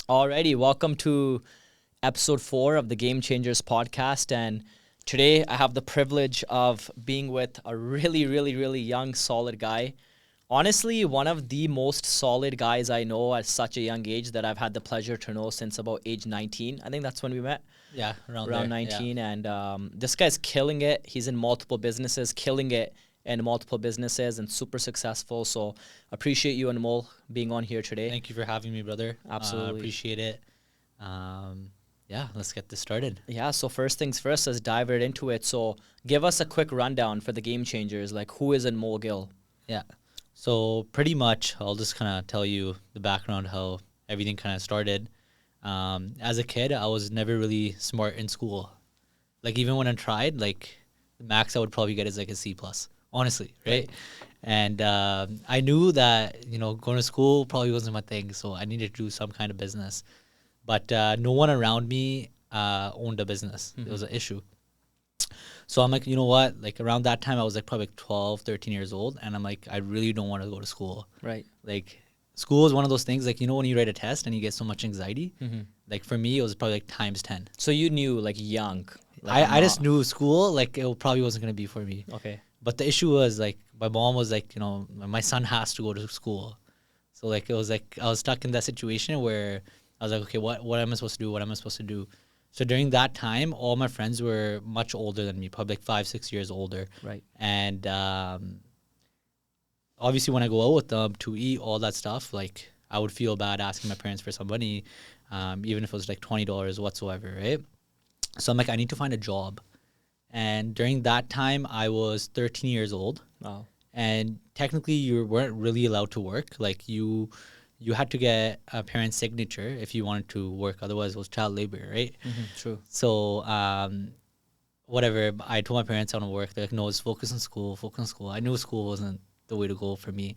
Alrighty, welcome to episode 4 of the Game Changers podcast. And today I have the privilege of being with a really young, solid guy. Honestly, one of the most solid guys I know at such a young age that I've had the pleasure to know since about age 19. I think that's when we met. Yeah, around Around there. 19. And this guy's killing it. He's in multiple businesses, killing it in multiple businesses and super successful. So appreciate you, Anmol, being on here today. Thank you for having me, brother. Absolutely. Appreciate it. Yeah, let's get this started. Yeah, so first things first, let's dive right into it. So give us a quick rundown for the Game Changers. Like, who is Anmol Gill? Yeah. So pretty much, I'll just kind of tell you the background, how everything kind of started. As a kid, I was never really smart in school. Like, even when I tried, like, the max I would probably get is like a C+, honestly, right? And I knew that, going to school probably wasn't my thing, so I needed to do some kind of business. But no one around me owned a business. It was an issue. So I'm like, you know what? Like, around that time, I was like probably 12, 13 years old. And I'm like, I really don't want to go to school. Right. Like, school is one of those things, like, when you write a test and you get so much anxiety, like, for me, it was probably like times 10. So you knew, like, young. Like, I just knew school, like, it probably wasn't going to be for me. Okay. But the issue was, like, my mom was like, my son has to go to school. So, like, it was like I was stuck in that situation where I was like, okay, what am I supposed to do? What am I supposed to do? So during that time, all my friends were much older than me, probably like 5-6 years older. Right. And obviously, when I go out with them to eat, all that stuff, like, I would feel bad asking my parents for some money, even if it was like $20 whatsoever, right? So I'm like, I need to find a job. And during that time, I was 13 years old. Wow. And technically, you weren't really allowed to work. Like, you had to get a parent's signature if you wanted to work. Otherwise, it was child labor, right? True. So, whatever. I told my parents I want to work. They're like, no, just focus on school. Focus on school. I knew school wasn't the way to go for me.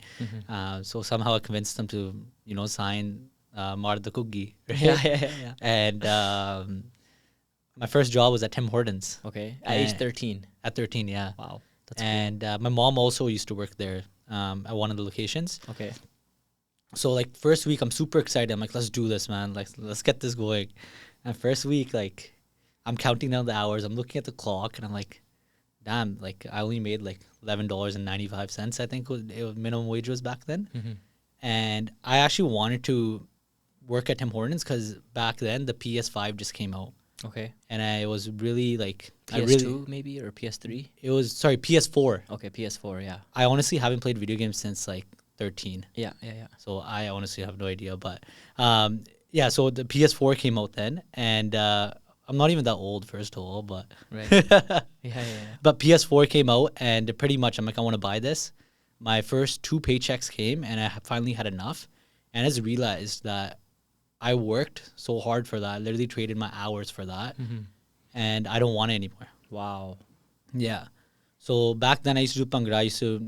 So somehow I convinced them to, sign Mar the Cookie. Right? Yeah. And my first job was at Tim Hortons. Okay. At age 13. At 13, yeah. Wow. That's And my mom also used to work there at one of the locations. cool. Okay. So, like, first week, I'm super excited. I'm like, let's do this, man. Like, let's get this going. And first week, like, I'm counting down the hours. I'm looking at the clock, and I'm like, damn, like, I only made, like, $11.95, I think it was minimum wage was back then. And I actually wanted to work at Tim Hortons because back then, the PS5 just came out. Okay. And I was really, like... PS2 maybe, or PS3? It was, sorry, PS4. Okay, PS4, yeah. I honestly haven't played video games since, like, 13. Yeah. So I honestly have no idea. But yeah, so the PS4 came out then. And I'm not even that old, first of all. But Right. Yeah. but PS4 came out, and pretty much I'm like, I want to buy this. My first 2 paychecks came, and I finally had enough. And I just realized that I worked so hard for that. I literally traded my hours for that. And I don't want it anymore. Wow. Yeah. So back then I used to do Bhangra. I used to,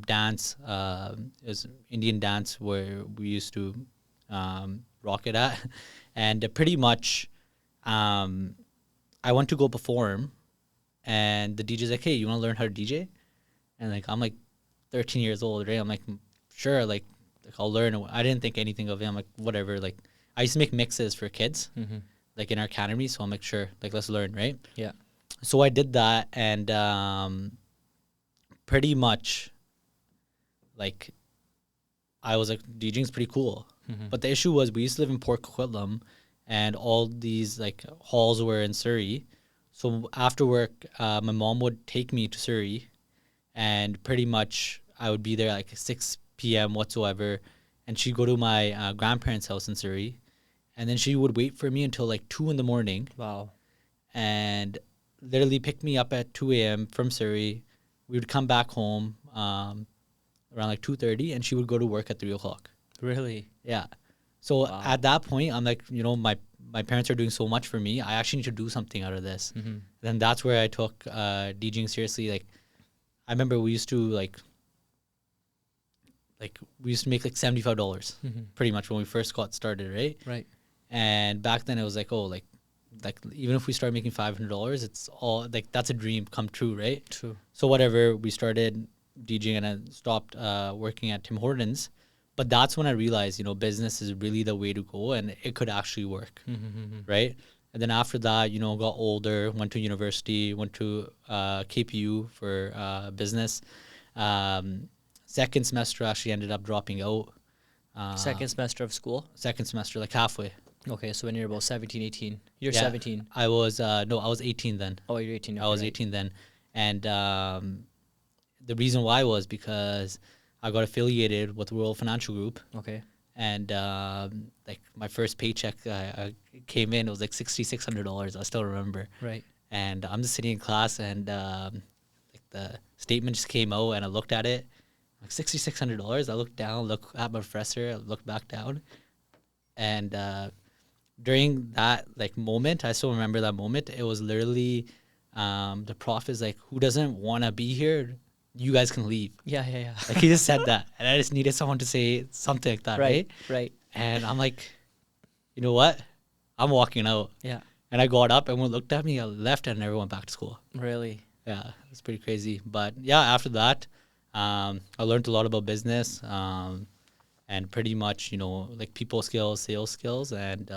dance. It was Indian dance where we used to rock it at. And pretty much I went to go perform, and the DJ's like, hey, you want to learn how to DJ? And, like, I'm like 13 years old, right? I'm like, sure, like I'll learn. I didn't think anything of it. I'm like, whatever. Like, I used to make mixes for kids, like, in our academy. So I'm like, sure, like, let's learn, right? Yeah. So I did that, and pretty much, like, I was like, DJing's pretty cool. But the issue was we used to live in Port Coquitlam, and all these, like, halls were in Surrey. So after work, my mom would take me to Surrey, and pretty much I would be there like 6 p.m. whatsoever, and she'd go to my grandparents' house in Surrey, and then she would wait for me until like 2 in the morning. Wow. And literally pick me up at 2 a.m. from Surrey. We would come back home around like 2:30, and she would go to work at 3 o'clock. Really? Yeah. So Wow. at that point, I'm like, my parents are doing so much for me. I actually need to do something out of this. Then that's where I took DJing seriously. Like, I remember we used to we used to make like $75 pretty much when we first got started, right? Right. And back then it was like, oh, like even if we start making $500, it's all like, that's a dream come true, right? True. So whatever, we started DJing, and I stopped working at Tim Hortons. But that's when I realized, business is really the way to go, and it could actually work, right? And then after that, got older, went to university, went to KPU for business. Second semester, actually ended up dropping out. Second semester of school? Second semester, like halfway. Okay, so when you're about 17, 18. You're Yeah, 17. I was, no, I was 18 then. Oh, you're 18. I was right. 18 then. And the reason why was because I got affiliated with World Financial Group. Okay. And like my first paycheck came in, it was like $6,600. I still remember. Right. And I'm just sitting in class, and like the statement just came out, and I looked at it, like $6,600. I looked down, looked at my professor, I looked back down, and during that like moment, I still remember that moment. It was literally the prof is like, "Who doesn't want to be here? You guys can leave." Yeah, yeah, yeah. Like he just said that, and I just needed someone to say something like that, right? Right. And I'm like, you know what? I'm walking out. Yeah. And I got up, and everyone looked at me. I left, and never went back to school. Really? Yeah, it's pretty crazy. But yeah, after that, I learned a lot about business, and pretty much, like people skills, sales skills, and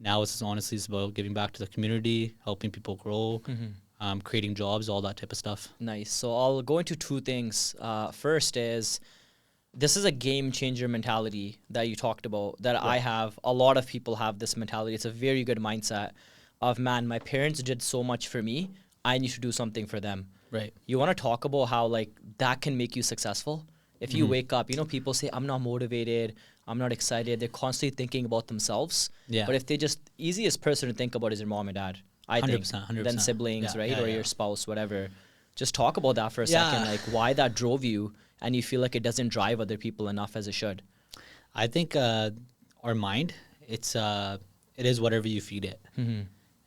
now it's honestly about giving back to the community, helping people grow, creating jobs, all that type of stuff. Nice. So I'll go into two things. First is, this is a game changer mentality that you talked about that I have. A lot of people have this mentality. It's a very good mindset of, man, my parents did so much for me. I need to do something for them. Right. You want to talk about how like that can make you successful? If you wake up, people say, I'm not motivated, I'm not excited. They're constantly thinking about themselves. Yeah. But if they just, easiest person to think about is your mom and dad, I think. 100%. Then siblings, Yeah, right? yeah, Or yeah. your spouse, whatever. Just talk about that for a Yeah. second, like why that drove you and you feel like it doesn't drive other people enough as it should. I think our mind, it is whatever you feed it.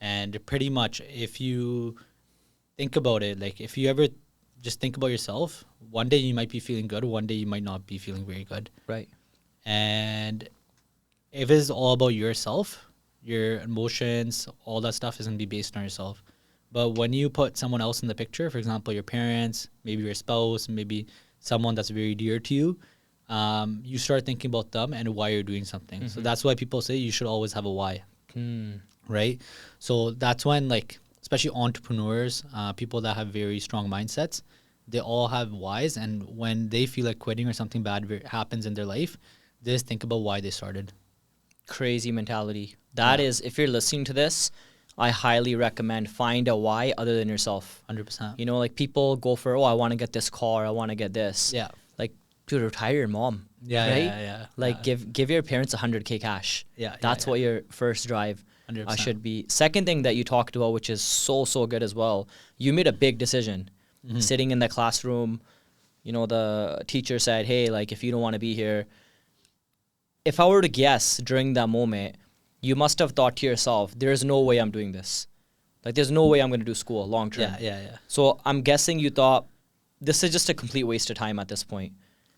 And pretty much, if you think about it, like if you ever just think about yourself, one day you might be feeling good, one day you might not be feeling very good. Right. And if it's all about yourself, your emotions, all that stuff is going to be based on yourself. But when you put someone else in the picture, for example, your parents, maybe your spouse, maybe someone that's very dear to you, you start thinking about them and why you're doing something. So that's why people say you should always have a why, right? So that's when, like, especially entrepreneurs, people that have very strong mindsets, they all have whys. And when they feel like quitting or something bad happens in their life, they just think about why they started. Crazy mentality. That is, if you're listening to this, I highly recommend find a why other than yourself. 100%. Like people go for, I want to get this car, I want to get this. Yeah. Like, dude, retire your mom. Yeah, right? yeah. Like give your parents $100K cash. Yeah, That's what your first drive 100%. should be. Second thing that you talked about, which is so good as well, you made a big decision. Sitting in the classroom, the teacher said, hey, like if you don't want to be here, if I were to guess during that moment, you must have thought to yourself, there's no way I'm doing this. Like there's no way I'm going to do school long term. Yeah. So I'm guessing you thought this is just a complete waste of time at this point.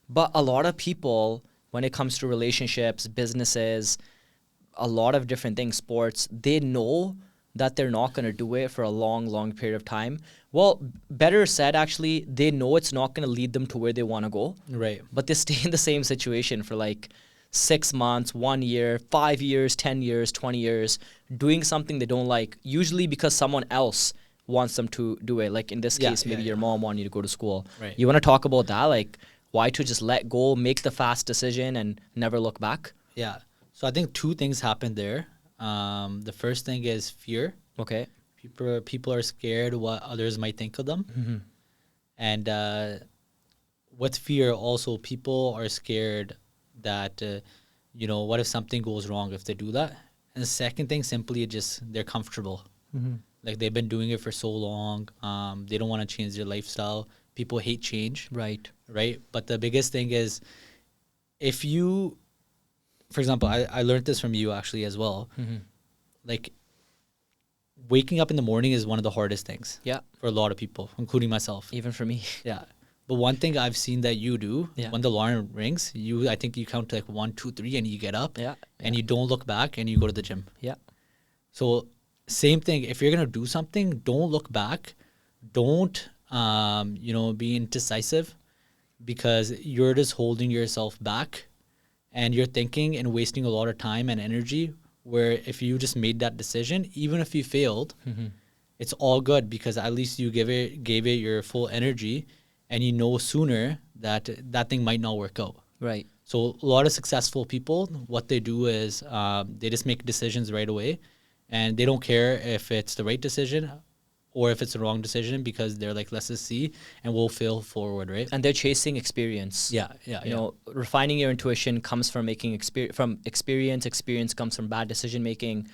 But a lot of people, when it comes to relationships, businesses, a lot of different things, sports, they know that they're not going to do it for a long period of time. Well, better said, actually, they know it's not going to lead them to where they want to go. Right. But they stay in the same situation for like 6 months, 1 year, 5 years, 10 years, 20 years, doing something they don't like, usually because someone else wants them to do it. Like in this case, maybe your mom wanted you to go to school. Right. You want to talk about that? Like why to just let go, make the fast decision and never look back? Yeah. So I think two things happened there. The first thing is fear. Okay. People are scared what others might think of them. And with fear also, people are scared that, what if something goes wrong if they do that? And the second thing, simply just they're comfortable. Like they've been doing it for so long. They don't want to change their lifestyle. People hate change. Right. But the biggest thing is, if you, for example, I learned this from you actually as well. Like waking up in the morning is one of the hardest things. Yeah. For a lot of people, including myself. Even for me. Yeah. But one thing I've seen that you do, Yeah. when the alarm rings, I think you count to like 1, 2, 3 and you get up. Yeah. And you don't look back and you go to the gym. Yeah. So same thing, if you're going to do something, don't look back. Don't, be indecisive, because you're just holding yourself back and you're thinking and wasting a lot of time and energy, where if you just made that decision, even if you failed, it's all good because at least you gave it your full energy, and you know sooner that that thing might not work out. Right. So a lot of successful people, what they do is they just make decisions right away, and they don't care if it's the right decision or if it's the wrong decision, because they're like, let's just see, and we'll fail forward, right? And they're chasing experience. Yeah. You know, refining your intuition comes from making experience. Experience comes from bad decision making.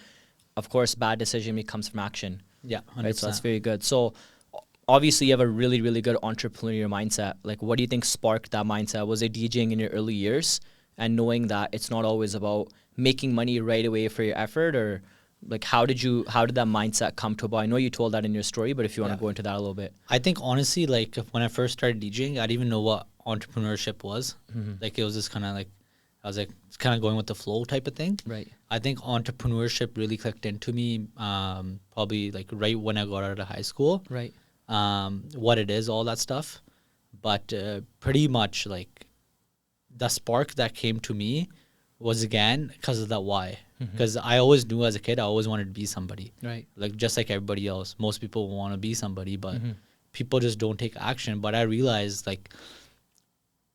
Of course, bad decision making comes from action. Yeah, 100%. Right. So that's very good. So obviously, you have a really, really good entrepreneurial mindset. Like, what do you think sparked that mindset? Was it DJing in your early years and knowing that it's not always about making money right away for your effort, or like how did that mindset come to about? I know you told that in your story, but if you want to go into that a little bit. I think honestly, like when I first started DJing, I didn't even know what entrepreneurship was. Like it was just kind of like, I was like kind of going with the flow type of thing. Right. I think entrepreneurship really clicked into me probably like right when I got out of high school. Right. What it is, all that stuff. But pretty much like the spark that came to me was again because of that why. Because I always knew as a kid, I always wanted to be somebody. Right. Like just like everybody else. Most people want to be somebody, but people just don't take action. But I realized like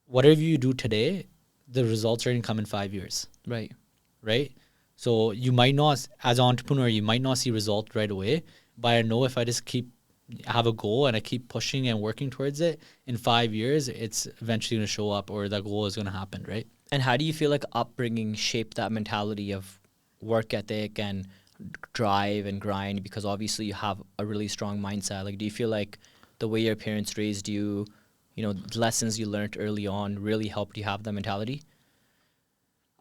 whatever you do today, the results are going to come in 5 years. Right. Right? So you might not, as an entrepreneur, you might not see result right away. But I know if I just have a goal and I keep pushing and working towards it, in 5 years, it's eventually going to show up, or that goal is going to happen, right? And how do you feel like upbringing shaped that mentality of work ethic and drive and grind? Because obviously you have a really strong mindset. Like, do you feel like the way your parents raised you, you know, the lessons you learned early on really helped you have that mentality?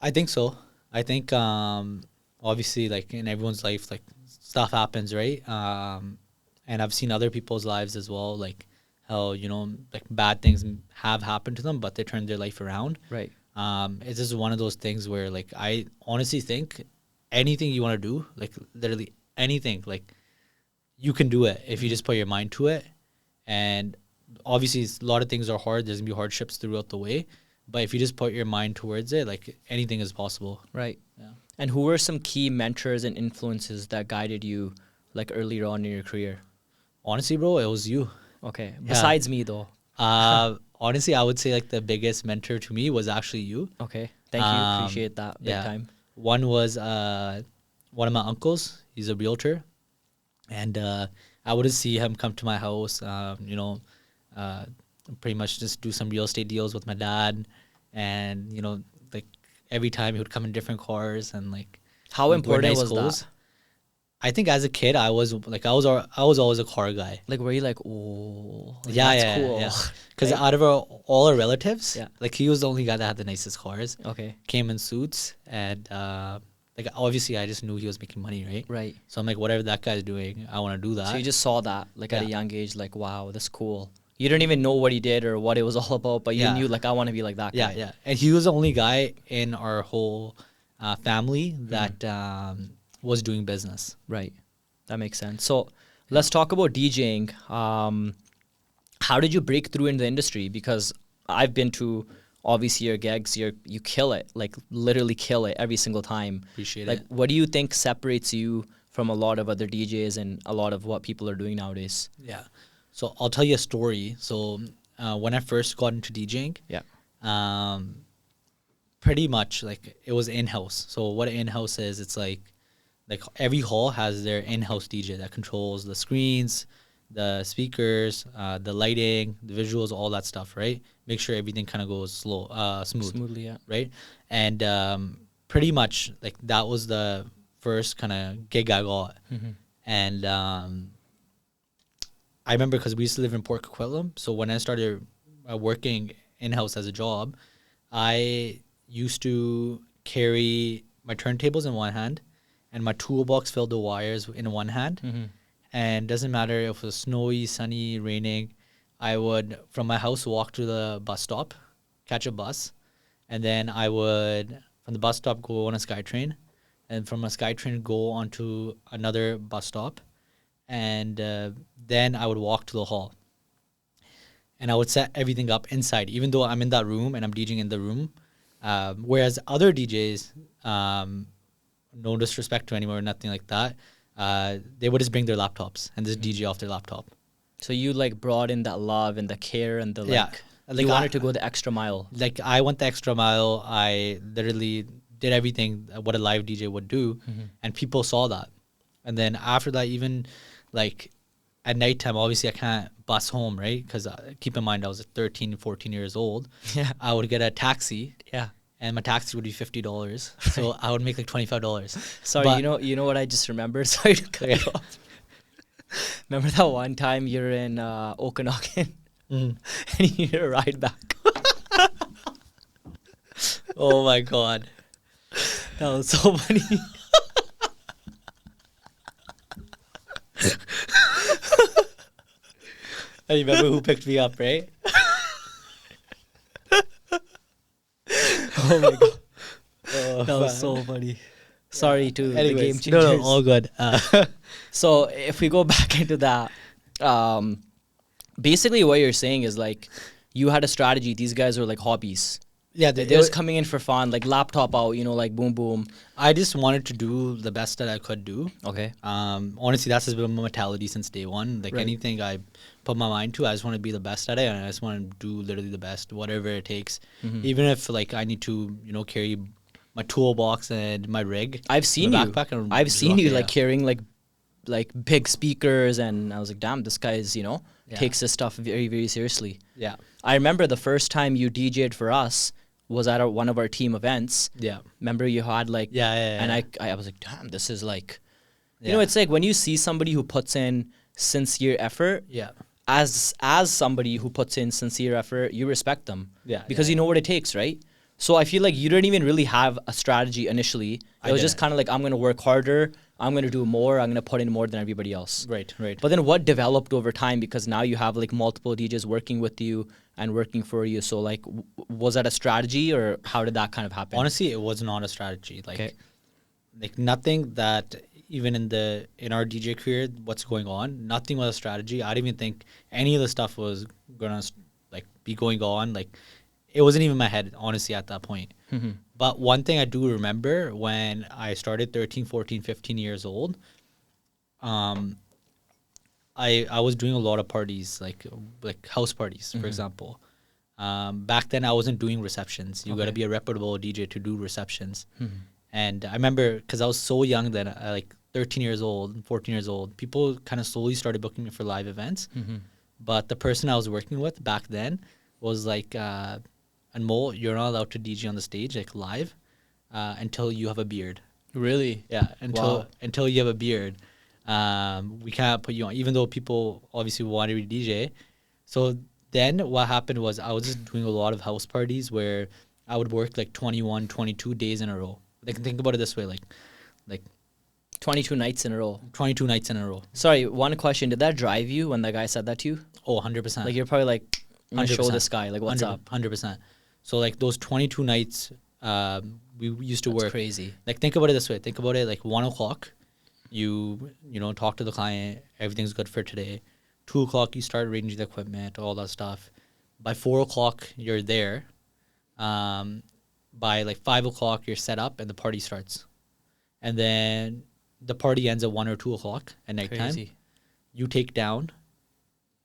I think so. I think obviously, like in everyone's life, like stuff happens, right? And I've seen other people's lives as well, like how, you know, like bad things have happened to them, but they turned their life around. Right. It's just one of those things where like I honestly think anything you want to do, like literally anything, like you can do it if you just put your mind to it. And obviously a lot of things are hard. There's gonna be hardships throughout the way, but if you just put your mind towards it, like anything is possible. Right. Yeah. And who were some key mentors and influences that guided you like earlier on in your career? Honestly, bro, it was you. Okay. Yeah. Besides me though. Honestly, I would say like the biggest mentor to me was actually you. Okay. Thank you. Appreciate that big time. One was one of my uncles. He's a realtor, and I would see him come to my house. You know, pretty much just do some real estate deals with my dad, and you know, like every time he would come in different cars and like. How important was that? I think as a kid, I was always a car guy. Like, were you like, oh, like, yeah, that's yeah, cool. yeah. Because out of all our relatives, Yeah. like he was the only guy that had the nicest cars. Okay. Came in suits, and like obviously I just knew he was making money, right? Right. So I'm like, whatever that guy's doing, I want to do that. So you just saw that like at a Yeah. young age, like, wow, that's cool. You didn't even know what he did or what it was all about, but you Yeah. knew like, I want to be like that guy. Yeah. And he was the only guy in our whole family that was doing business. Right. That makes sense. So let's talk about DJing. How did you break through in the industry? Because I've been to obviously your gigs. You kill it, like literally kill it every single time. Appreciate like, it. what do you think separates you from a lot of other DJs and a lot of what people are doing nowadays? Yeah. So I'll tell you a story. So when I first got into DJing, pretty much like it was in-house. So what in-house is, it's like every hall has their in-house DJ that controls the screens, the speakers, the lighting, the visuals, all that stuff, right? Make sure everything kind of goes smoothly, Yeah. right? And pretty much like that was the first kind of gig I got. And I remember because we used to live in Port Coquitlam, so when I started working in-house as a job, I used to carry my turntables in one hand and my toolbox filled with wires in one hand. And doesn't matter if it was snowy, sunny, raining, I would, from my house, walk to the bus stop, catch a bus, and then I would, from the bus stop, go on a SkyTrain, and from a SkyTrain, go onto another bus stop, and then I would walk to the hall. And I would set everything up inside. Even though I'm in that room and I'm DJing in the room, Whereas other DJs, no disrespect to anyone or nothing like that, they would just bring their laptops and just DJ off their laptop. So you like brought in that love and the care and the like. Like You wanted to go the extra mile. Like I went the extra mile. I literally did everything what a live DJ would do, and people saw that. And then after that, even like at nighttime, obviously I can't bus home, right? Because keep in mind I was 13, 14 years old. Yeah. I would get a taxi. Yeah. And my taxi would be $50, so I would make like $25. Sorry, But- you know what I just remembered? Sorry to cut you off. Remember that one time you're in Okanagan and you need a ride back? Oh my god! That was so funny. I remember who picked me up, right? Oh my god, Oh, that was so funny. Sorry to the game Anyways, changers. no, all good. So if we go back into that, basically what you're saying is like you had a strategy. These guys were like hobbies. Yeah, They're just coming in for fun, like laptop out, you know, like boom boom. I just wanted to do the best that I could do. Okay. Honestly, that's just been my mentality since day one. Like Right. anything I put my mind to, I just want to be the best at it, and I just want to do literally the best, whatever it takes. Even if like I need to, you know, carry my toolbox and my rig. I've seen my you. backpack and I've just seen rock you it, like yeah. carrying like big speakers, and I was like, damn, this guy is, you know, Yeah. takes this stuff very, very seriously. Yeah, I remember the first time you DJ'd for us was at one of our team events. yeah, Remember you had like, yeah. and I was like, damn, this is like, you Yeah. know, it's like when you see somebody who puts in sincere effort, yeah. as somebody who puts in sincere effort, you respect them. Yeah, Because yeah, you know what it takes, right? So I feel like you didn't even really have a strategy initially. It I was just didn't. kind of like, I'm going to work harder. I'm going to do more. I'm going to put in more than everybody else. Right, right. But then what developed over time? Because now you have like multiple DJs working with you and working for you. So like, was that a strategy or how did that kind of happen? Honestly, it was not a strategy. Like, Okay. like nothing that even in our DJ career, what's going on, nothing was a strategy. I didn't even think any of the stuff was gonna like be going on. Like, it wasn't even in my head, honestly, at that point. But one thing I do remember when I started 13, 14, 15 years old, I was doing a lot of parties, like house parties, for example. Back then, I wasn't doing receptions. You got to Okay. be a reputable DJ to do receptions. And I remember, because I was so young then, like 13 years old, 14 years old, people kind of slowly started booking me for live events. But the person I was working with back then was like, Anmol, you're not allowed to DJ on the stage, like live, until you have a beard. Really? Yeah, Wow. until you have a beard, we can't put you on. Even though people obviously wanted to DJ, so then what happened was I was just doing a lot of house parties where I would work like 21, 22 days in a row. Like think about it this way, like 22 nights in a row. 22 nights in a row. Sorry, one question. Did that drive you when the guy said that to you? Oh, 100%. Like you're probably like, I'm gonna show 100%. this guy, like what's up? 100%. So like those 22 nights, we used to That's work. crazy. Like think about it this way. Think about it like 1 o'clock, you know, talk to the client, everything's good for today. 2 o'clock, you start arranging the equipment, all that stuff. By 4 o'clock, you're there. By like 5 o'clock, you're set up and the party starts. And then the party ends at 1 or 2 o'clock at nighttime. Crazy. You take down,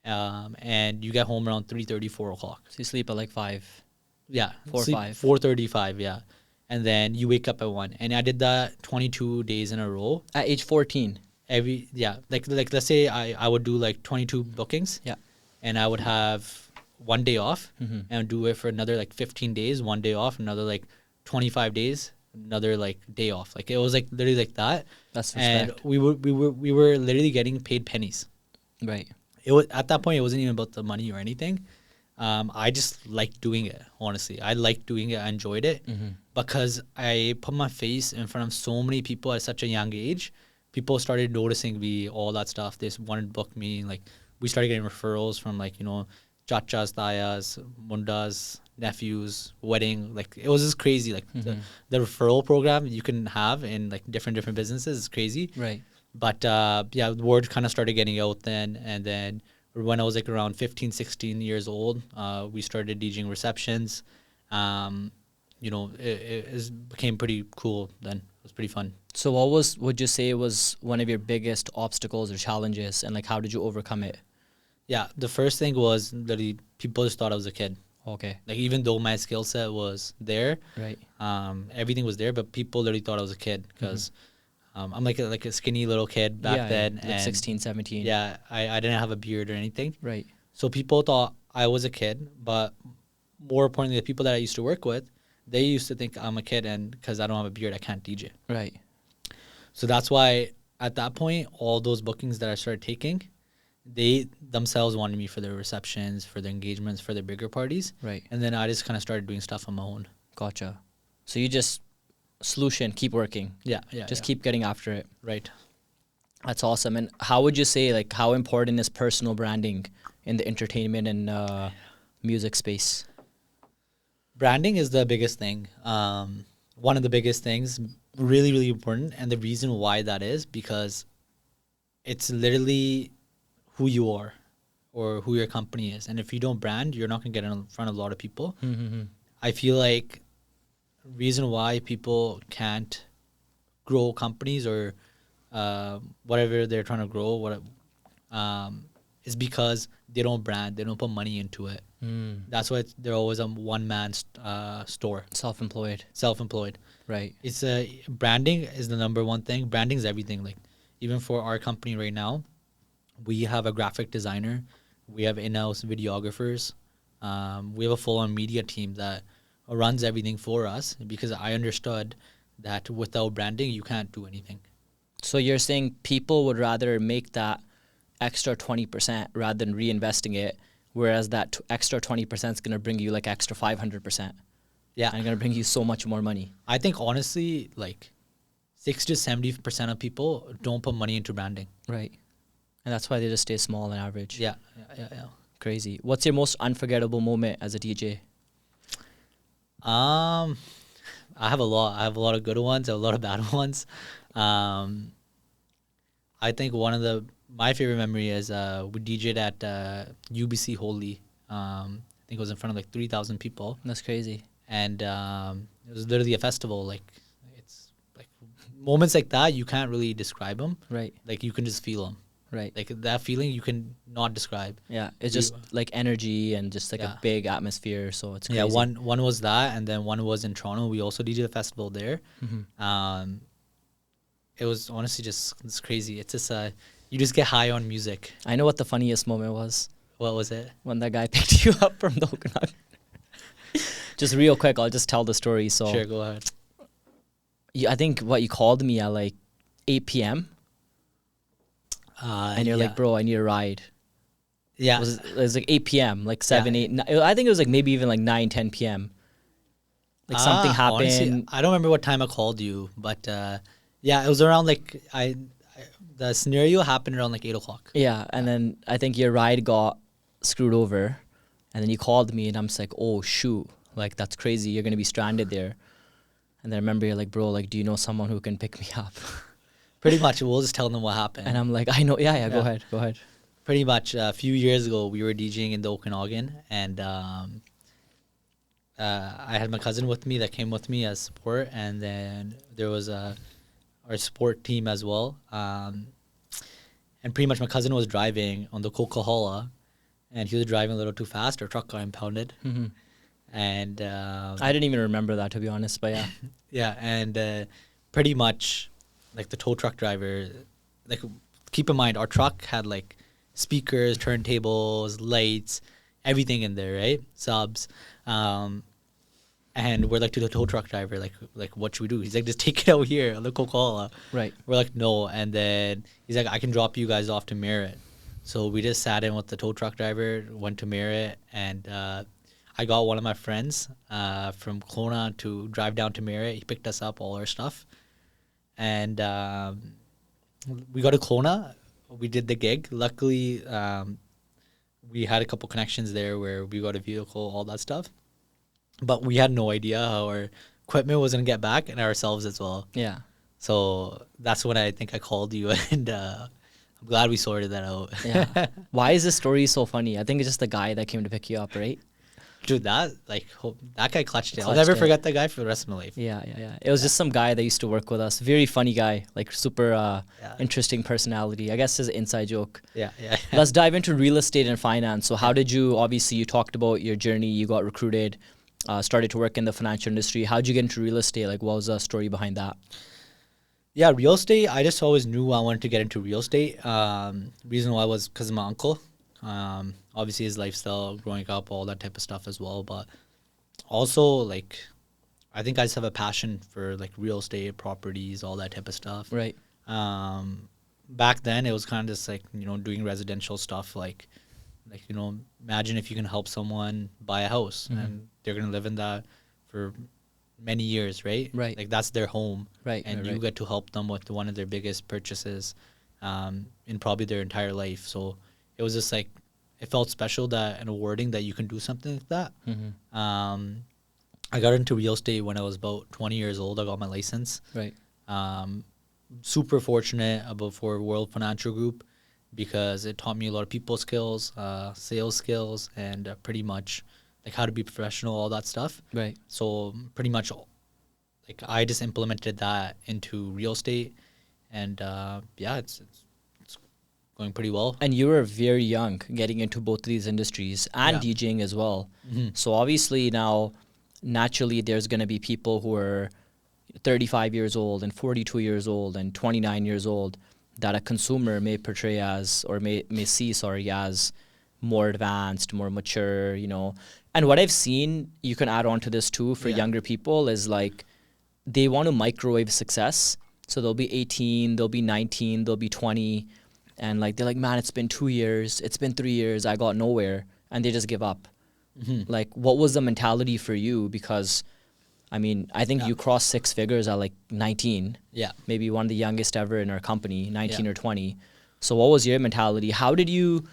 and you get home around 3:30, 4 o'clock. So you sleep at like 5. Yeah, 4 or 5. 4:35. Yeah, and then you wake up at 1. And I did that 22 days in a row. At age 14. Like let's say I would do like 22 bookings. Yeah. And I would have 1 day off, Mhm. and do it for another like 15 days. 1 day off, another like 25 days, another like day off. Like it was like literally like that. That's And respect. we were literally getting paid pennies. Right. It was at that point. It wasn't even about the money or anything. I just liked doing it. Honestly, I liked doing it. I enjoyed it because I put my face in front of so many people at such a young age. People started noticing me, all that stuff. They just wanted to book me. Like we started getting referrals from like, you know, chachas, tayas, mundas, nephews, wedding. Like it was just crazy. Like the referral program you can have in like different businesses is crazy. Right. But yeah, the word kind of started getting out then. And then when I was like around 15, 16 years old, we started DJing receptions. You became pretty cool then. It was pretty fun. So would you say was one of your biggest obstacles or challenges, and like how did you overcome it? Yeah, the first thing was that people just thought I was a kid. Okay. Like even though my skill set was there, Right. everything was there, but people literally thought I was a kid because I'm like a skinny little kid back Yeah, then, like and 16, 17. yeah, I didn't have a beard or anything, Right. so people thought I was a kid. But more importantly, the people that I used to work with, they used to think I'm a kid, and because I don't have a beard, I can't DJ. Right. So that's why at that point, all those bookings that I started taking, they themselves wanted me for their receptions, for their engagements, for their bigger parties. Right. And then I just kind of started doing stuff on my own. Gotcha. So you just solution, keep working. Yeah. Just keep getting after it. Right. That's awesome. And how would you say, like, how important is personal branding in the entertainment and music space? Branding is the biggest thing. One of the biggest things, really, really important. And the reason why that is because it's literally who you are or who your company is. And if you don't brand, you're not going to get in front of a lot of people. Mm-hmm. I feel like reason why people can't grow companies or whatever they're trying to grow, is because they don't brand, they don't put money into it. That's why they're always a one-man store. Self-employed. Right. It's branding is the number one thing. Branding is everything. Like even for our company right now, we have a graphic designer, we have in-house videographers, we have a full-on media team that runs everything for us because I understood that without branding, you can't do anything. So you're saying people would rather make that extra 20% rather than reinvesting it, whereas that extra 20% is going to bring you like extra 500%. Yeah. And going to bring you so much more money. I think honestly, like 60 to 70% of people don't put money into branding. Right. And that's why they just stay small on average. Yeah. Crazy. What's your most unforgettable moment as a DJ? I have a lot. I have a lot of good ones. I have a lot of bad ones. I think my favorite memory is we DJed at UBC Holy. I think it was in front of like 3,000 people. That's crazy. And it was literally a festival. Like it's like moments like that you can't really describe them. Right. Like you can just feel them. Right. Like that feeling you can not describe. Yeah. It's just like energy and just like a big atmosphere. So it's crazy. Yeah. One was that, and then one was in Toronto. We also DJed a festival there. Mm-hmm. It was honestly it's crazy. It's just you just get high on music. I know what the funniest moment was. What was it? When that guy picked you up from the Okanagan. Just real quick, I'll just tell the story. So sure, go ahead. I think you called me at like 8 p.m. And you're like, bro, I need a ride. Yeah. It was like 8 p.m., like 7, 8. I think it was like maybe even like 9, 10 p.m. Like something happened. Honestly, I don't remember what time I called you, but it was around like the scenario happened around like 8 o'clock. Yeah, and then I think your ride got screwed over, and then you called me, and I'm just like, oh shoot, like that's crazy. You're gonna be stranded there. And then I remember you're like, bro, like, do you know someone who can pick me up? Pretty much, we'll just tell them what happened. And I'm like, I know, yeah. Go ahead. Pretty much, a few years ago, we were DJing in the Okanagan, and I had my cousin with me that came with me as support, and then there was our support team as well. And pretty much my cousin was driving on the Coca-Cola, and he was driving a little too fast. Our truck got impounded. Mm-hmm. And I didn't even remember that, to be honest, but yeah. Yeah, and pretty much like the tow truck driver, like keep in mind our truck had like speakers, turntables, lights, everything in there, right? Subs. And we're like to the tow truck driver, like what should we do? He's like, just take it out here on the Coca-Cola. Right. We're like, no. And then he's like, I can drop you guys off to Merritt. So we just sat in with the tow truck driver, went to Merritt, and I got one of my friends from Kelowna to drive down to Merritt. He picked us up, all our stuff. And we got to Kelowna. We did the gig. Luckily, we had a couple connections there where we got a vehicle, all that stuff. But we had no idea how our equipment was going to get back, and ourselves as well. Yeah. So that's when I think I called you, and I'm glad we sorted that out. Yeah. Why is this story so funny? I think it's just the guy that came to pick you up, right? Dude, that guy clutched it. I'll Clutched never it. forget that guy for the rest of my life. Yeah. It was just some guy that used to work with us. Very funny guy, like super Yeah. interesting personality. I guess his inside joke. Yeah. Let's dive into real estate and finance. So how did you, obviously you talked about your journey, you got recruited, started to work in the financial industry. How did you get into real estate? Like what was the story behind that? Yeah, real estate. I just always knew I wanted to get into real estate. Reason why was because of my uncle. Obviously his lifestyle, growing up, all that type of stuff as well. But also, like, I think I just have a passion for like real estate, properties, all that type of stuff. Right. Back then, it was kind of just like doing residential stuff. Like imagine if you can help someone buy a house and they're gonna live in that for many years, right? Right. Like that's their home, Right. and you get to help them with one of their biggest purchases, in probably their entire life. So it was just like it felt special that and rewarding that you can do something like that. I got into real estate when I was about 20 years old. I got my license. Right. Super fortunate about for World Financial Group because it taught me a lot of people skills, sales skills, and pretty much like how to be professional, all that stuff. Right. So pretty much like I just implemented that into real estate, and yeah, it's going pretty well. And you were very young getting into both of these industries and Yeah. DJing as well. So obviously now, naturally, there's going to be people who are 35 years old and 42 years old and 29 years old that a consumer may portray as, or may see, as more advanced, more mature, And what I've seen, you can add on to this too, for younger people, is like they want to microwave success. So they'll be 18, they'll be 19, they'll be 20. And like they're like, man, it's been 2 years, it's been 3 years, I got nowhere. And they just give up. Like, what was the mentality for you? Because, I mean, I think you crossed 6 figures at like 19. Yeah. Maybe one of the youngest ever in our company, 19 or 20. So what was your mentality? How did you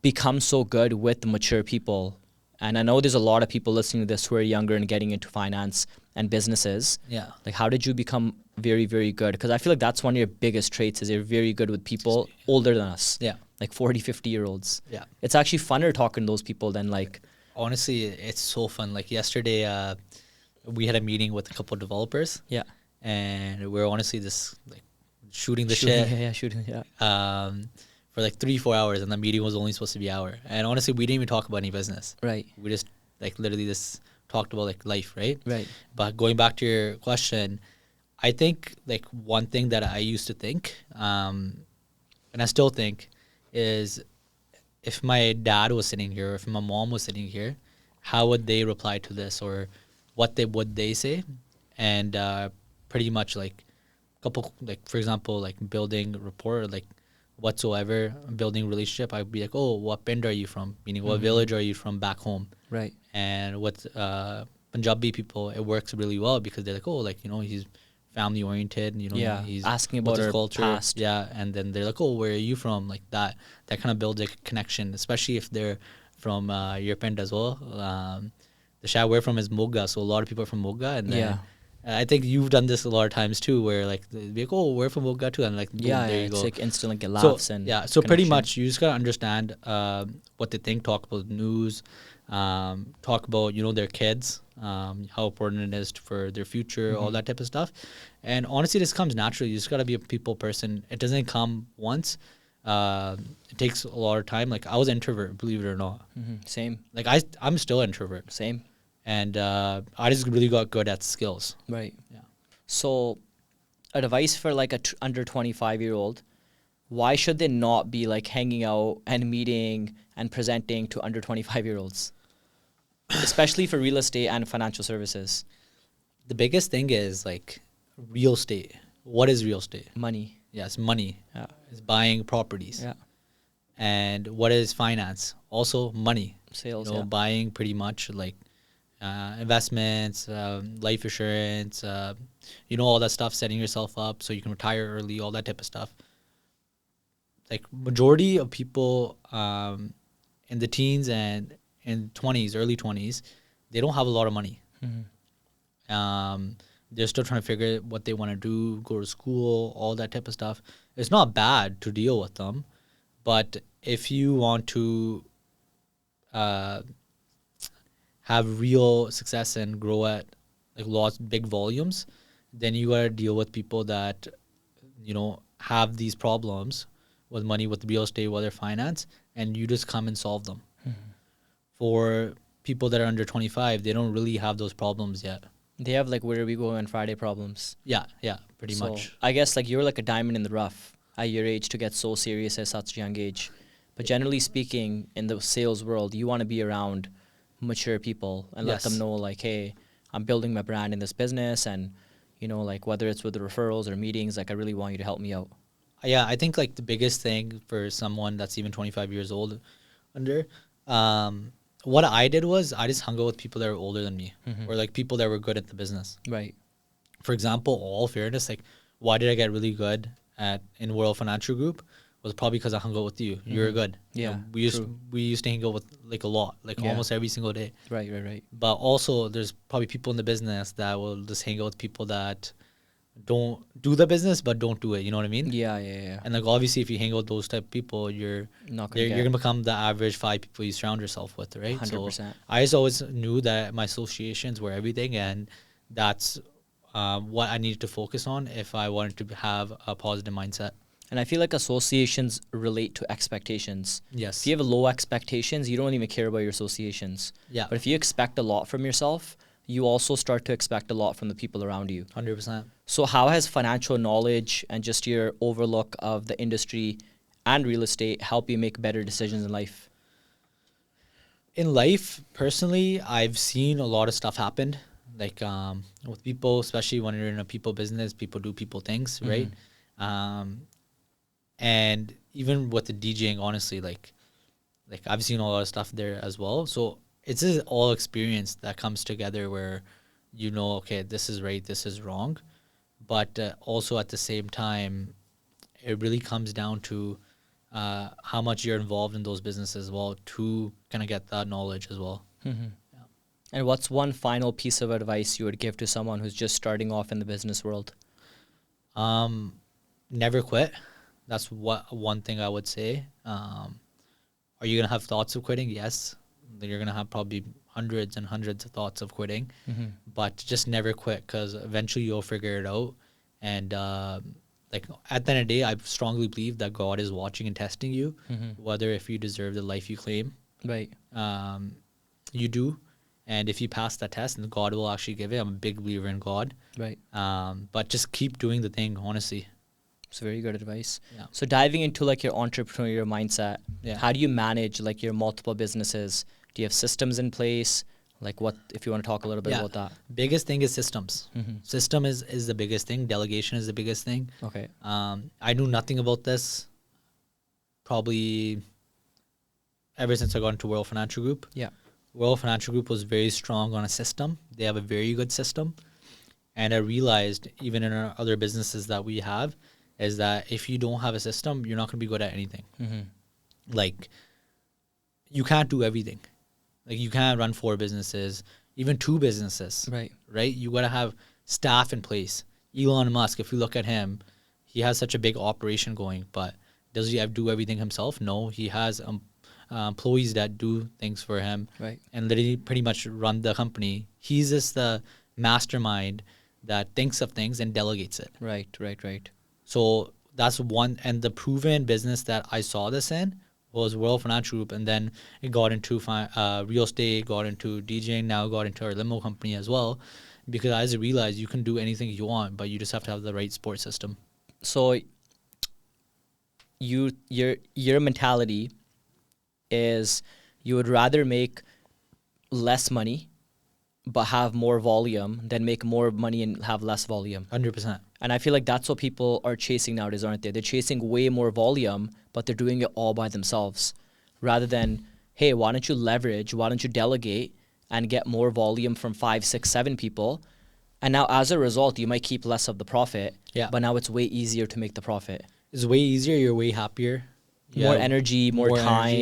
become so good with mature people? And I know there's a lot of people listening to this who are younger and getting into finance and businesses. Yeah. Like, how did you become very, very good? Because I feel like that's one of your biggest traits, is you're very good with people older than us. Yeah. Like 40, 50-year-olds. Yeah. It's actually funner talking to those people than like... Honestly, it's so fun. Like yesterday, we had a meeting with a couple of developers. Yeah. And we're honestly just like shooting the shit. Shooting. For like 3-4 hours, and the meeting was only supposed to be an hour. And honestly, we didn't even talk about any business. Right. We just like literally just talked about like life, right? Right. But going back to your question, I think like one thing that I used to think, and I still think, is if my dad was sitting here, or if my mom was sitting here, how would they reply to this, or what would they say? And pretty much like couple, like for example, like building rapport, or like whatsoever, building relationship, I'd be like, oh, what pind are you from? Meaning, what village are you from back home? Right. And with Punjabi people, it works really well because they're like, oh, like, he's family oriented, he's asking what's about his our culture. past. Yeah. And then they're like, oh, where are you from? Like that kind of builds a connection, especially if they're from your pind as well. The Shah we're from is Moga, so a lot of people are from Moga. And then I think you've done this a lot of times too, where like they'll be like, oh, we're from Moga too, and like boom, there you it's go. like instant like laughs and So pretty connection. much you just gotta understand what they think. Talk about news, talk about their kids, how important it is for their future, all that type of stuff. And honestly, this comes naturally. You just gotta be a people person. It doesn't come once. It takes a lot of time. Like I was an introvert, believe it or not. Same. Like I'm still an introvert. Same. And I just really got good at skills. Right. Yeah. So, advice for like a under 25-year-old: why should they not be like hanging out and meeting and presenting to under 25-year-olds, especially for real estate and financial services? The biggest thing is like real estate. What is real estate? Money. Yeah, it's money. Yeah. It's buying properties. Yeah. And what is finance? Also money. Sales. Buying pretty much like investments, life insurance, all that stuff, setting yourself up so you can retire early, all that type of stuff. Like majority of people in the teens and in 20s, early 20s, they don't have a lot of money. They're still trying to figure out what they want to do, go to school, all that type of stuff. It's not bad to deal with them, but if you want to have real success and grow at like lots big volumes, then you gotta deal with people that, have these problems with money, with real estate, with their finance, and you just come and solve them. For people that are under 25, they don't really have those problems yet. They have like where are we going on Friday problems. Yeah, pretty much. I guess like you're like a diamond in the rough at your age to get so serious at such a young age. But generally speaking, in the sales world, you want to be around mature people and let them know like, hey, I'm building my brand in this business, and like whether it's with the referrals or meetings, like I really want you to help me out. Yeah, I think like the biggest thing for someone that's even 25 years old under, what I did was I just hung out with people that were older than me, or like people that were good at the business. Right. For example, all fairness, like why did I get really good in World Financial Group was probably because I hung out with you. You were good. Yeah. We used to hang out with like a lot, like almost every single day. Right. But also there's probably people in the business that will just hang out with people that don't do the business but don't do it. You know what I mean? Yeah. And like obviously if you hang out with those type of people, you're gonna become the average 5 people you surround yourself with, right? 100%. So I just always knew that my associations were everything, and that's what I needed to focus on if I wanted to have a positive mindset. And I feel like associations relate to expectations. Yes. If you have low expectations, you don't even care about your associations. Yeah. But if you expect a lot from yourself, you also start to expect a lot from the people around you. 100%. So how has financial knowledge and just your overlook of the industry and real estate help you make better decisions in life? In life, personally, I've seen a lot of stuff happen. Like with people, especially when you're in a people business, people do people things, right? And even with the DJing, honestly, like I've seen a lot of stuff there as well. So it's just all experience that comes together where okay, this is right, this is wrong. But also at the same time, it really comes down to how much you're involved in those businesses as well to kind of get that knowledge as well. And what's one final piece of advice you would give to someone who's just starting off in the business world? Never quit. That's one thing I would say. Are you going to have thoughts of quitting? Yes. You're going to have probably hundreds and hundreds of thoughts of quitting, but just never quit, because eventually you'll figure it out. And like at the end of the day, I strongly believe that God is watching and testing you, whether if you deserve the life you claim. Right. You do. And if you pass that test, then God will actually give it. I'm a big believer in God. Right. But just keep doing the thing, honestly. It's very good advice. Yeah. So diving into like your entrepreneurial mindset, Yeah. how do you manage like your multiple businesses? Do you have systems in place? Like what, if you want to talk a little bit about that? Biggest thing is systems. System is the biggest thing. Delegation is the biggest thing. Okay. I knew nothing about this probably ever since I got into World Financial Group. Yeah. World Financial Group was very strong on a system. They have a very good system. And I realized, even in our other businesses that we have, is that if you don't have a system, you're not going to be good at anything. Like, you can't do everything. Like, you can't run 4 businesses, even 2 businesses. Right? You got to have staff in place. Elon Musk, if you look at him, he has such a big operation going, but does he have to do everything himself? No, he has employees that do things for him, and literally pretty much run the company. He's just the mastermind that thinks of things and delegates it. Right. So that's one. And the proven business that I saw this in was World Financial Group, and then it got into real estate, got into DJing, now got into our limo company as well, because I just realized you can do anything you want, but you just have to have the right support system. So your mentality is you would rather make less money but have more volume than make more money and have less volume. 100%. And I feel like that's what people are chasing nowadays, aren't they? They're chasing way more volume, but they're doing it all by themselves, rather than, hey, why don't you delegate and get more volume from 5, 6, 7 people? And now as a result, you might keep less of the profit, but now it's way easier to make the profit. It's way easier. You're way happier. More energy, more time.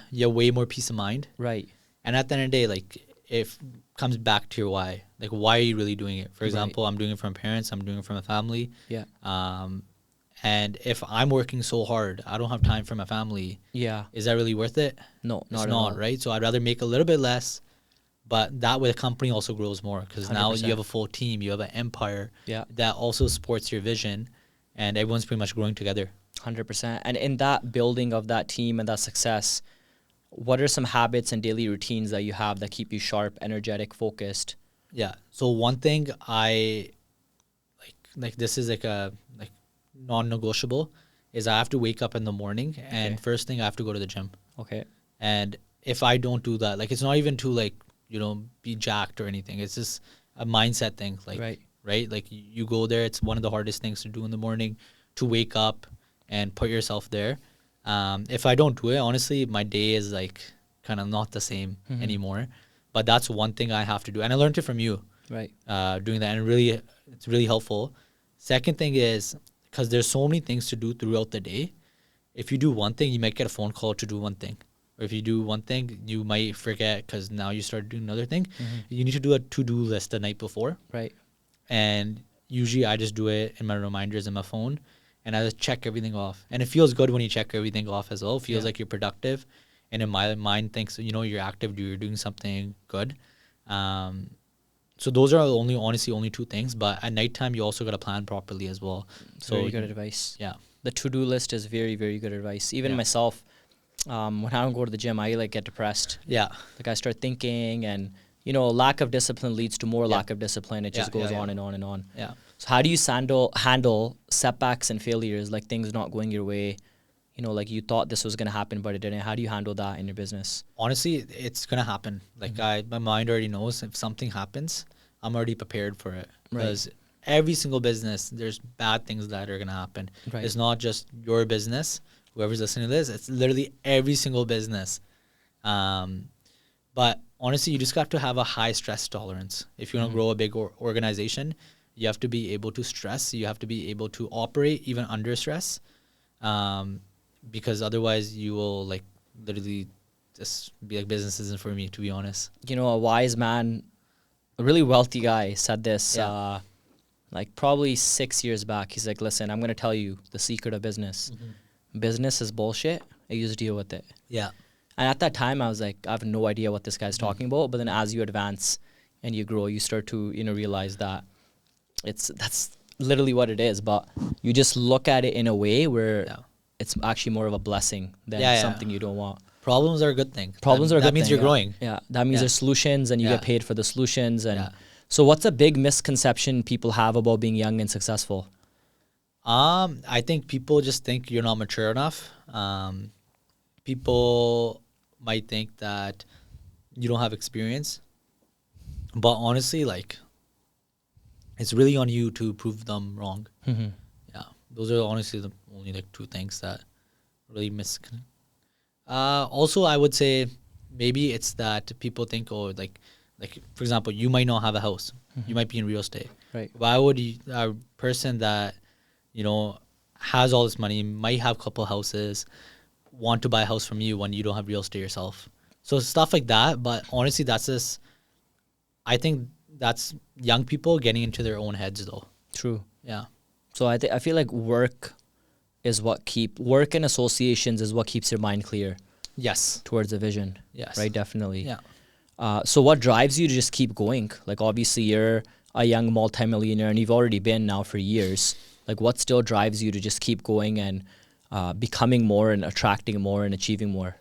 You have way more peace of mind. Right. And at the end of the day, like, if comes back to your why. Like, why are you really doing it? For example, I'm doing it from parents. I'm doing it from a family. Yeah. And if I'm working so hard, I don't have time for my family. Yeah. Is that really worth it? No, it's not, right? So I'd rather make a little bit less, But that way the company also grows more because now you 100%. have a full team, you have an empire Yeah. that also supports your vision, and everyone's pretty much growing together. 100%. And in that building of that team and that success, what are some habits and daily routines that you have that keep you sharp, energetic, focused? Yeah. So one thing I like this is like a like non-negotiable is I have to wake up in the morning and Okay. first thing I have to go to the gym. Okay. And if I don't do that, like it's not even to like, be jacked or anything. It's just a mindset thing. Like, Right. right? Like you go there. It's one of the hardest things to do in the morning to wake up and put yourself there. If I don't do it, honestly, my day is like kind of not the same anymore. But that's one thing I have to do. And I learned it from you Right. doing that. And really, it's really helpful. Second thing is because there's so many things to do throughout the day. If you do one thing, you might get a phone call to do one thing. Or if you do one thing, you might forget because now you start doing another thing. You need to do a to-do list the night before. Right. And usually I just do it in my reminders in my phone. And I just check everything off. And it feels good when you check everything off as well. It feels like you're productive. And in my mind thinks, you're active, you're doing something good. So those are honestly only two things. But at nighttime, you also got to plan properly as well. It's very good advice. Yeah. The to-do list is very, very good advice. Even myself, when I don't go to the gym, I like get depressed. Yeah. Like I start thinking, and lack of discipline leads to more lack of discipline. It just goes on and on and on. Yeah. So how do you handle setbacks and failures, like things not going your way? Like you thought this was gonna happen, but it didn't. How do you handle that in your business? Honestly, it's gonna happen. Like my mind already knows if something happens, I'm already prepared for it. Because every single business, there's bad things that are gonna happen. Right. It's not just your business. Whoever's listening to this, it's literally every single business. But honestly, you just have to have a high stress tolerance. If you want to grow a big organization, you have to be able to stress. You have to be able to operate even under stress. Because otherwise you will like literally just be like, business isn't for me, to be honest. A wise man, a really wealthy guy said this like probably 6 years back. He's like, listen, I'm going to tell you the secret of business. Business is bullshit. You just deal with it. Yeah. And at that time, I was like, I have no idea what this guy's talking about. But then as you advance and you grow, you start to, realize that that's literally what it is. But you just look at it in a way where it's actually more of a blessing than something you don't want. Problems are a good thing. Problems are a good thing. That means you're growing. Yeah. That means there's solutions and you get paid for the solutions. And so what's a big misconception people have about being young and successful? I think people just think you're not mature enough. People might think that you don't have experience. But honestly, like, it's really on you to prove them wrong. Yeah. Those are honestly the only like two things that really also, I would say maybe it's that people think, like for example, you might not have a house. You might be in real estate. Right. Why would a person that, has all this money, might have a couple houses, want to buy a house from you when you don't have real estate yourself? So stuff like that. But honestly, I think that's young people getting into their own heads though. True. Yeah. So I feel like work and associations is what keeps your mind clear. Yes. Towards a vision. Yes. Right. Definitely. Yeah. So what drives you to just keep going? Like obviously you're a young multimillionaire and you've already been now for years. Like what still drives you to just keep going and becoming more and attracting more and achieving more?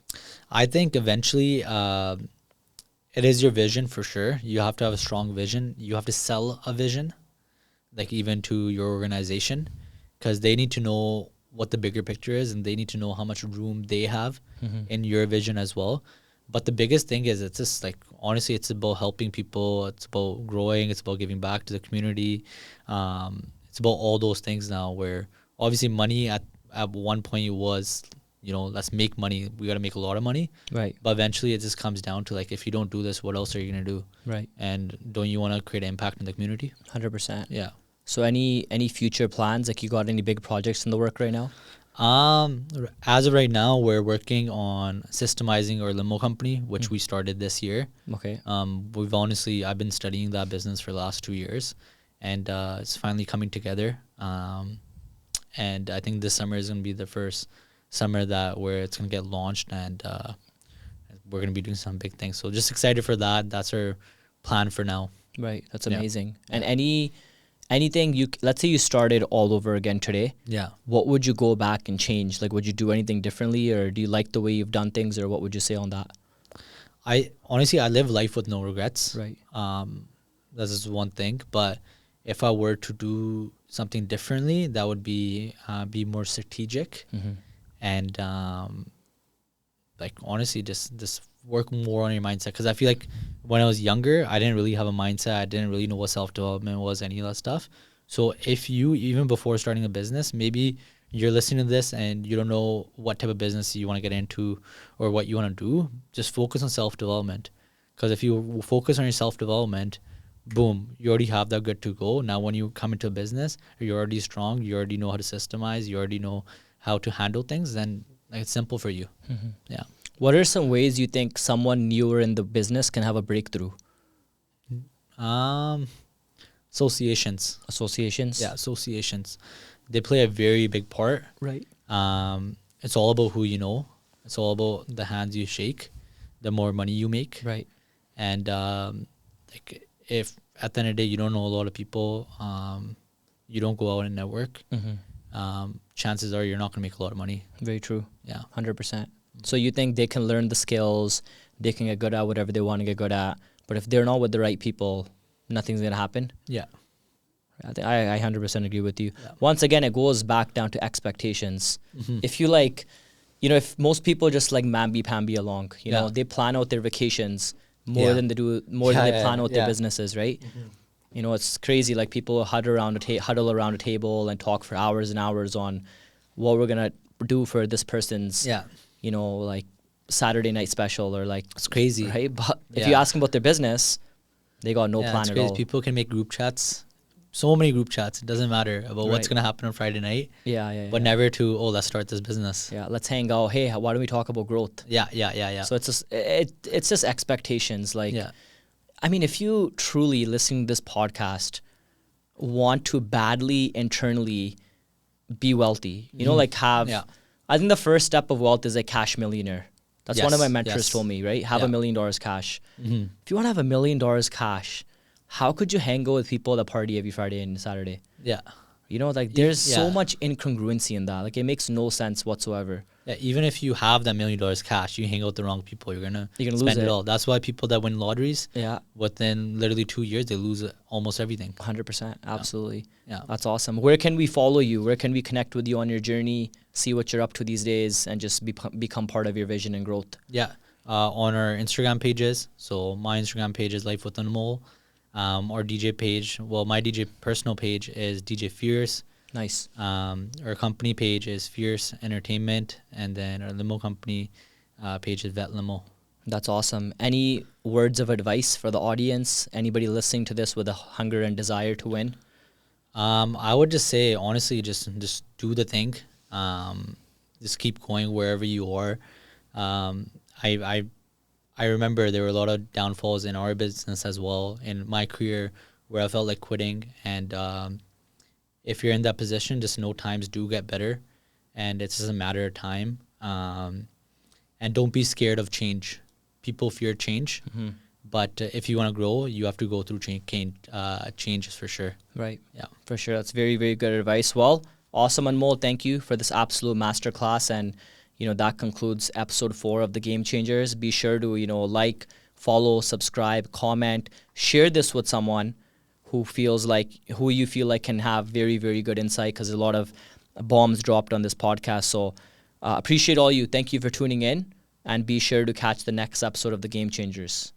I think eventually it is your vision for sure. You have to have a strong vision. You have to sell a vision, like even to your organization, because they need to know what the bigger picture is and they need to know how much room they have in your vision as well. But the biggest thing is it's just like, honestly, it's about helping people. It's about growing. It's about giving back to the community. It's about all those things now where obviously money at one point it was, let's make money. We got to make a lot of money. Right. But eventually it just comes down to like, if you don't do this, what else are you going to do? Right. And don't you want to create an impact in the community? 100%. Yeah. So any future plans? Like you got any big projects in the work right now? As of right now, we're working on systemizing our limo company, which we started this year. Okay. I've been studying that business for the last 2 years, and it's finally coming together. And I think this summer is going to be the first summer where it's going to get launched and we're going to be doing some big things. So just excited for that. That's our plan for now. Right. That's Yeah. amazing. And anything let's say you started all over again today. Yeah. What would you go back and change? Like, would you do anything differently, or do you like the way you've done things, or what would you say on that? I honestly, I live life with no regrets. Right. This is one thing. But if I were to do something differently, that would be more strategic and like honestly, just work more on your mindset. Because I feel like when I was younger, I didn't really have a mindset. I didn't really know what self-development was, any of that stuff. So if you, even before starting a business, maybe you're listening to this and you don't know what type of business you want to get into or what you want to do, just focus on self-development. Because if you focus on your self-development, boom, you already have that good to go. Now when you come into a business, you're already strong, you already know how to systemize, you already know how to handle things, then it's simple for you. Yeah. What are some ways you think someone newer in the business can have a breakthrough? Associations. Associations? Yeah, associations. They play a very big part. Right. It's all about who you know. It's all about the hands you shake, the more money you make. Right. And like if at the end of the day you don't know a lot of people, you don't go out and network, chances are you're not going to make a lot of money. Very true. Yeah. 100%. So you think they can learn the skills, they can get good at whatever they want to get good at, but if they're not with the right people, nothing's going to happen? Yeah. I 100% agree with you. Yeah. Once again, it goes back down to expectations. If you like, if most people just like mamby-pamby along, you know, they plan out their vacations more than they do, than they plan out their businesses, right? You know, it's crazy. Like people huddle around a table and talk for hours and hours on what we're going to do for this person's, you know, like Saturday night special or like. It's crazy. Right? But if you ask them about their business, they got no plan at all. People can make group chats. So many group chats. It doesn't matter about what's going to happen on Friday night. But never to, let's start this business. Yeah, let's hang out. Hey, why don't we talk about growth? Yeah. So it's just expectations. Like, I mean, if you truly listening to this podcast want to badly internally be wealthy, you know, like have, I think the first step of wealth is a cash millionaire. That's one of my mentors told me, right? Have $1 million cash. If you want to have $1 million cash, how could you hang out with people that party every Friday and Saturday? Yeah. You know, like there's so much incongruency in that. Like it makes no sense whatsoever. Yeah, even if you have that $1 million cash, you hang out with the wrong people, you're gonna spend lose it all. That's why people that win lotteries, within literally 2 years, they lose almost everything. 100%, absolutely. Yeah, that's awesome. Where can we follow you? Where can we connect with you on your journey? See what you're up to these days, and just become part of your vision and growth. Yeah, on our Instagram pages. So my Instagram page is Life with Anmol. Our DJ page, my DJ personal page is DJ Fierce. Nice. Our company page is Fierce Entertainment, and then our limo company page is Vet Limo. That's awesome. Any words of advice for the audience? Anybody listening to this with a hunger and desire to win? I would just say, honestly, just do the thing. Just keep going wherever you are. I remember there were a lot of downfalls in our business as well, in my career, where I felt like quitting. And if you're in that position, just know times do get better, and it's just a matter of time. And don't be scared of change. People fear change, but if you want to grow, you have to go through changes for sure. Right. Yeah, for sure. That's very, very good advice. Well, awesome, Anmol. Thank you for this absolute masterclass. And that concludes episode 4 of the Game Changers. Be sure to, like, follow, subscribe, comment, share this with someone who you feel like can have very, very good insight, because a lot of bombs dropped on this podcast. So appreciate all you. Thank you for tuning in, and be sure to catch the next episode of the Game Changers.